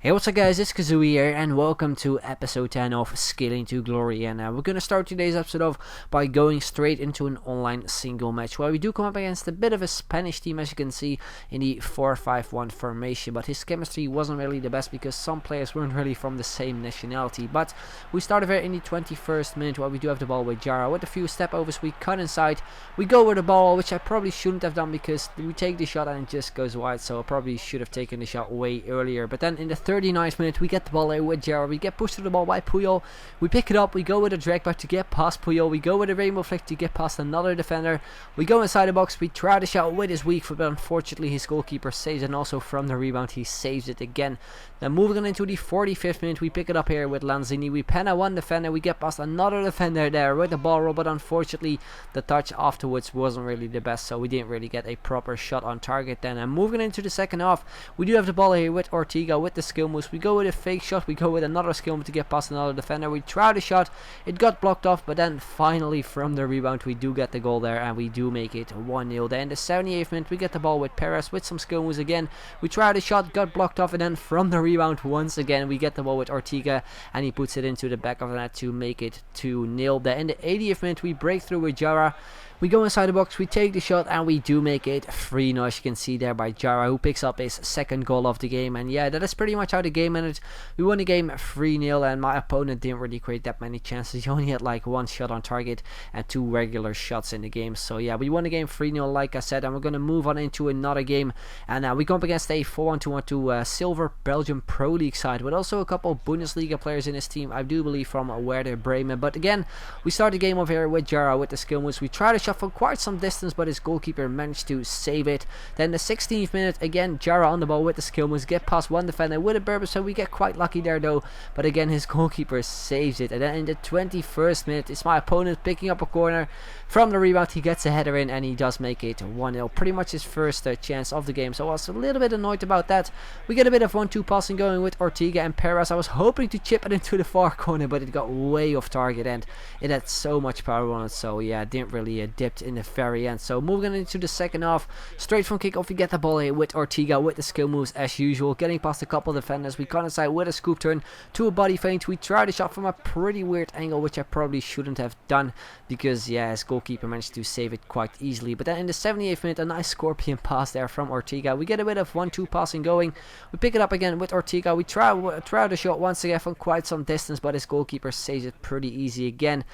Hey, what's up guys, it's Kazooie here and welcome to episode 10 of Scaling to Glory. And we're gonna start today's episode off by going straight into an online single match where we do come up against a bit of a Spanish team, as you can see, in the 4-5-1 formation, but his chemistry wasn't really the best because some players weren't really from the same nationality. But we started here in the 21st minute where we do have the ball with Jara. With a few step overs, we cut inside, we go with the ball, which I probably shouldn't have done because we take the shot and it just goes wide, so I probably should have taken the shot way earlier. But then in the 39th minute we get the ball there with Gerard, we get pushed to the ball by Puyol, we pick it up, we go with a drag back to get past Puyol, we go with a rainbow flick to get past another defender, we go inside the box, we try the shot with his weak foot, but unfortunately his goalkeeper saves it, and also from the rebound he saves it again. Then moving on into the 45th minute, we pick it up here with Lanzini, we pen a one defender, we get past another defender there with the ball roll, but unfortunately the touch afterwards wasn't really the best, so we didn't really get a proper shot on target then. And moving into the second half, we do have the ball here with Ortega with the skill moves, we go with a fake shot, we go with another skill move to get past another defender, we try the shot, it got blocked off, but then finally from the rebound we do get the goal there and we do make it 1-0. Then in the 78th minute we get the ball with Perez with some skill moves again, we try the shot, got blocked off, and then from the rebound once again we get the ball with Ortega and he puts it into the back of the net to make it 2-0. Then in the 80th minute we break through with Jara, we go inside the box, we take the shot, and we do make it 3-0, as you can see there by Jara, who picks up his second goal of the game. And yeah, that is pretty much how the game ended. We won the game 3-0, and my opponent didn't really create that many chances. He only had like one shot on target and two regular shots in the game. So yeah, we won the game 3-0, like I said, and we're going to move on into another game. And we go up against a 4-1-2-1-2 Silver Belgium Pro League side, with also a couple of Bundesliga players in his team, I do believe from Werder Bremen. But again, we start the game over here with Jara with the skill moves. We try to shot from quite some distance, but his goalkeeper managed to save it. Then the 16th minute, again Jara on the ball with the skill moves, get past one defender with a burber, so we get quite lucky there though, but again his goalkeeper saves it. And then in the 21st minute, it's my opponent picking up a corner from the rebound, he gets a header in and he does make it 1-0, pretty much his first chance of the game, so I was a little bit annoyed about that. We get a bit of 1-2 passing going with Ortega and Perez. I was hoping to chip it into the far corner, but it got way off target and it had so much power on it, so yeah, it didn't really dipped in the very end. So moving into the second half, straight from kickoff we get the ball here with Ortega with the skill moves as usual, getting past a couple of defenders, we cut inside with a scoop turn to a body feint, we try the shot from a pretty weird angle, which I probably shouldn't have done because yeah, his goalkeeper managed to save it quite easily. But then in the 78th minute, a nice scorpion pass there from Ortega, we get a bit of 1-2 passing going, we pick it up again with Ortega, we try the shot once again from quite some distance, but his goalkeeper saves it pretty easy again.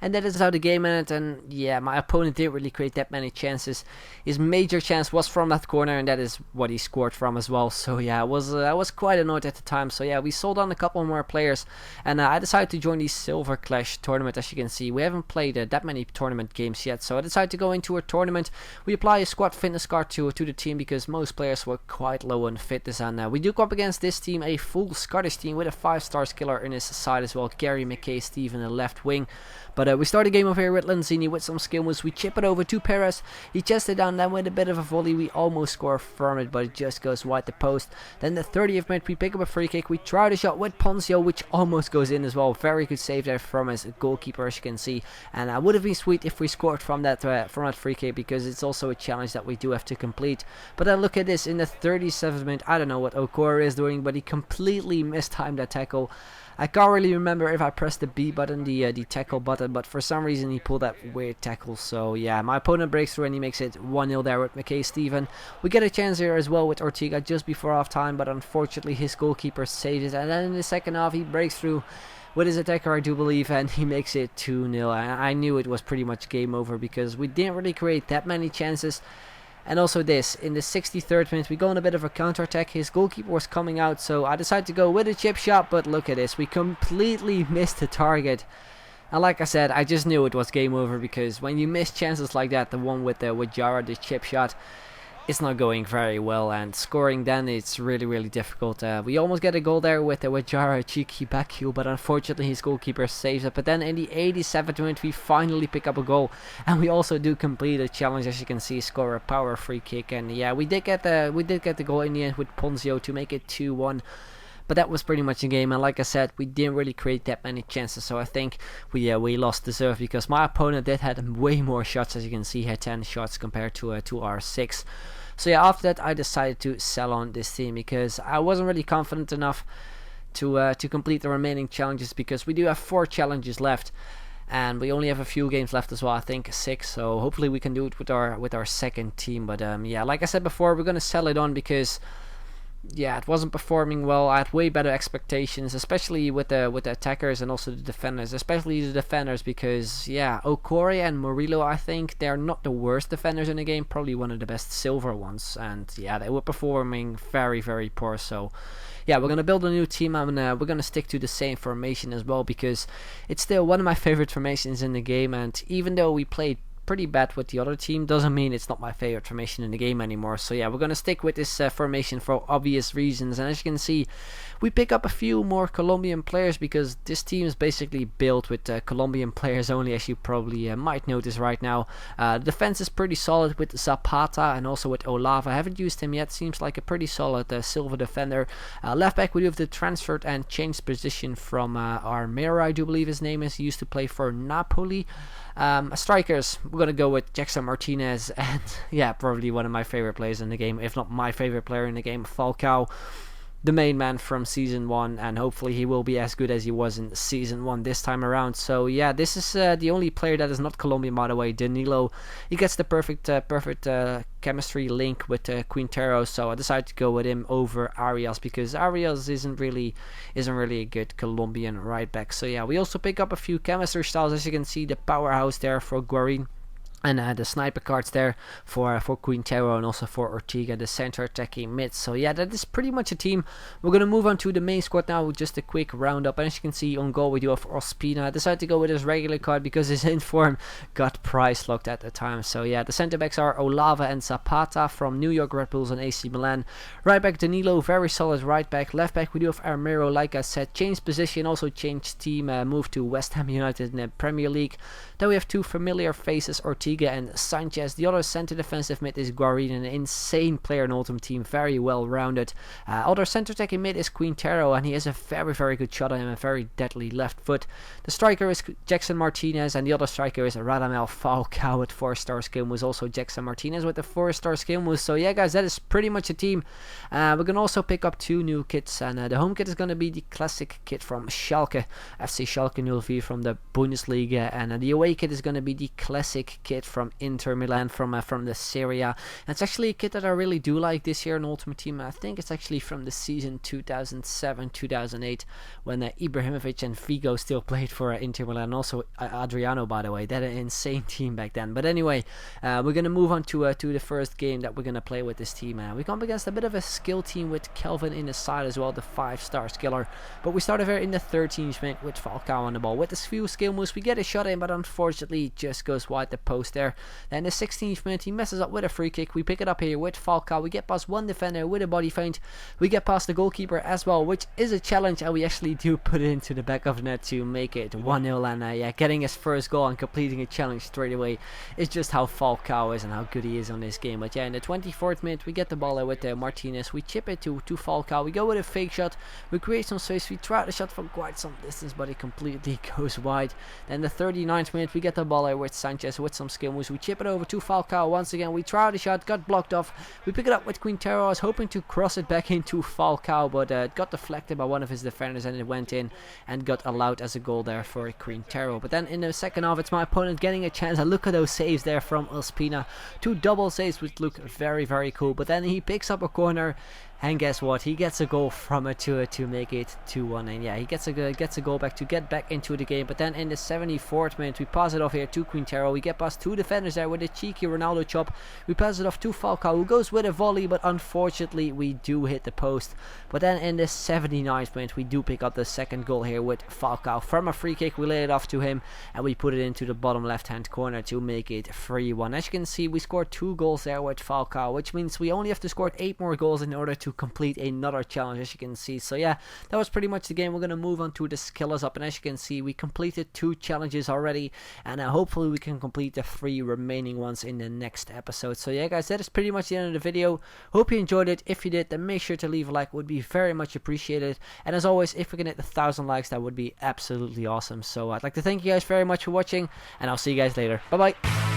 And that is how the game ended. And yeah, my opponent didn't really create that many chances. His major chance was from that corner, and that is what he scored from as well. So yeah, I was quite annoyed at the time. So yeah, we sold on a couple more players, and I decided to join the Silver Clash tournament. As you can see, we haven't played that many tournament games yet, so I decided to go into a tournament. We apply a squad fitness card to the team because most players were quite low on fitness, and we do go up against this team, a full Scottish team with a 5-star skiller in his side as well, Gary McKay Steve in the left wing. But we start the game over here with Lanzini with some skill moves. We chip it over to Perez. He chests it down, then with a bit of a volley we almost score from it, but it just goes wide the post. Then the 30th minute we pick up a free kick. We try the shot with Ponzio, which almost goes in as well. Very good save there from his goalkeeper, as you can see. And it would have been sweet if we scored from that free kick, because it's also a challenge that we do have to complete. But then look at this, in the 37th minute, I don't know what Okora is doing, but he completely mistimed that tackle. I can't really remember if I pressed the B button, the tackle button, but for some reason he pulled that weird tackle. So yeah, my opponent breaks through and he makes it 1-0 there with McKay Steven. We get a chance here as well with Ortega just before half time, but unfortunately his goalkeeper saves it. And then in the second half he breaks through with his attacker, I do believe, and he makes it 2-0. And I knew it was pretty much game over because we didn't really create that many chances. And also this, in the 63rd minute, we go on a bit of a counter-attack. His goalkeeper was coming out, so I decided to go with a chip shot, but look at this, we completely missed the target. And like I said, I just knew it was game over, because when you miss chances like that, the one with Jara, the chip shot, it's not going very well, and scoring then it's really difficult. We almost get a goal there with Jara, a cheeky back heel, but unfortunately his goalkeeper saves it. But then in the 87th minute we finally pick up a goal, and we also do complete a challenge, as you can see, score a power free kick. And yeah, we did get the goal in the end with Ponzio to make it 2-1. But that was pretty much the game, and like I said, we didn't really create that many chances, so I think we lost deserved, because my opponent did had way more shots. As you can see, he had 10 shots compared to our 6. So yeah, after that I decided to sell on this team because I wasn't really confident enough to complete the remaining challenges, because we do have 4 challenges left. And we only have a few games left as well, I think 6. So hopefully we can do it with our second team. But yeah, like I said before, we're gonna sell it on because yeah, it wasn't performing well. I had way better expectations, especially with the attackers and also the defenders, especially the defenders, because yeah, Okore and Murillo, I think they're not the worst defenders in the game, probably one of the best silver ones, and yeah, they were performing very, very poor. So yeah, we're gonna build a new team, and we're gonna stick to the same formation as well, because it's still one of my favorite formations in the game. And even though we played pretty bad with the other team, doesn't mean it's not my favorite formation in the game anymore. So yeah, we're gonna stick with this formation for obvious reasons. And as you can see, we pick up a few more Colombian players, because this team is basically built with Colombian players only, as you probably might notice right now. The defense is pretty solid with Zapata and also with Olava. I haven't used him yet, seems like a pretty solid silver defender. Left back, we do have the transferred and changed position from Armero, I do believe his name is. He used to play for Napoli. Strikers, we're gonna go with Jackson Martinez, and yeah, probably one of my favorite players in the game, if not my favorite player in the game, Falcao, the main man from season 1, and hopefully he will be as good as he was in season 1 this time around. So yeah, this is the only player that is not Colombian, by the way. Danilo, he gets the perfect chemistry link with Quintero, so I decided to go with him over Arias, because Arias isn't really a good Colombian right back. So yeah, we also pick up a few chemistry styles, as you can see, the powerhouse there for Guarin, and the sniper cards there for Quintero and also for Ortega, the center attacking mid. So yeah, that is pretty much a team. We're going to move on to the main squad now with just a quick roundup. And as you can see, on goal we do have Ospina. I decided to go with his regular card because his inform got price locked at the time. So yeah, the center backs are Olava and Zapata from New York Red Bulls and AC Milan. Right back Danilo, very solid right back. Left back we do have Armero, like I said, changed position, also changed team, moved to West Ham United in the Premier League. Then we have 2 familiar faces, Ortega and Sanchez. The other center defensive mid is Guarin, an insane player in Ultimate Team, very well rounded. Other center attacking mid is Quintero, and he has a very, very good shot on him, a very deadly left foot. The striker is Jackson Martinez, and the other striker is Radamel Falcao with 4-star skill moves. Also Jackson Martinez with the 4-star skill moves. So yeah, guys, that is pretty much a team. We're gonna also pick up 2 new kits, and the home kit is gonna be the classic kit from Schalke, FC Schalke 04 from the Bundesliga, and the away kit is gonna be the classic kit from Inter Milan from the Serie A. And it's actually a kit that I really do like this year in Ultimate Team. I think it's actually from the season 2007-2008 when Ibrahimovic and Figo still played for Inter Milan, and also Adriano, by the way. That an insane team back then. But anyway, we're gonna move on to the first game that we're gonna play with this team. We come up against a bit of a skill team with Kelvin in the side as well, the 5-star skiller. But we started here in the 13th minute with Falcao on the ball. With his few skill moves, we get a shot in, but unfortunately just goes wide the post there. Then the 16th minute, he messes up with a free kick. We pick it up here with Falcao. We get past one defender with a body feint. We get past the goalkeeper as well, which is a challenge, and we actually do put it into the back of the net to make it 1-0. And yeah, getting his first goal and completing a challenge straight away is just how Falcao is and how good he is on this game. But yeah, in the 24th minute, we get the ball with Martinez. We chip it to Falcao. We go with a fake shot. We create some space. We try the shot from quite some distance, but it completely goes wide. Then the 39th minute, we get the ball with Sanchez with some skill moves. We chip it over to Falcao once again. We try the shot, got blocked off. We pick it up with Quintero. I was hoping to cross it back into Falcao, but it got deflected by one of his defenders, and it went in and got allowed as a goal there for Quintero. But then in the second half, it's my opponent getting a chance. And look at those saves there from Ospina. 2 double saves, which look very, very cool. But then he picks up a corner, and guess what? He gets a goal from it to make it 2-1. And yeah, he gets a goal back to get back into the game. But then in the 74th minute, we pass it off here to Quintero. We get past 2 defenders there with a cheeky Ronaldo chop. We pass it off to Falcao, who goes with a volley, but unfortunately we do hit the post. But then in the 79th minute, we do pick up the second goal here with Falcao. From a free kick, we lay it off to him, and we put it into the bottom left-hand corner to make it 3-1. As you can see, we scored 2 goals there with Falcao, which means we only have to score 8 more goals in order to complete another challenge, as you can see. So yeah, that was pretty much the game. We're going to move on to the skillers up, and as you can see, we completed 2 challenges already, and hopefully we can complete the 3 remaining ones in the next episode. So yeah, guys, that is pretty much the end of the video. Hope you enjoyed it. If you did, then make sure to leave a like. It would be very much appreciated. And as always, if we can hit 1,000 likes, that would be absolutely awesome. So I'd like to thank you guys very much for watching, and I'll see you guys later. Bye bye.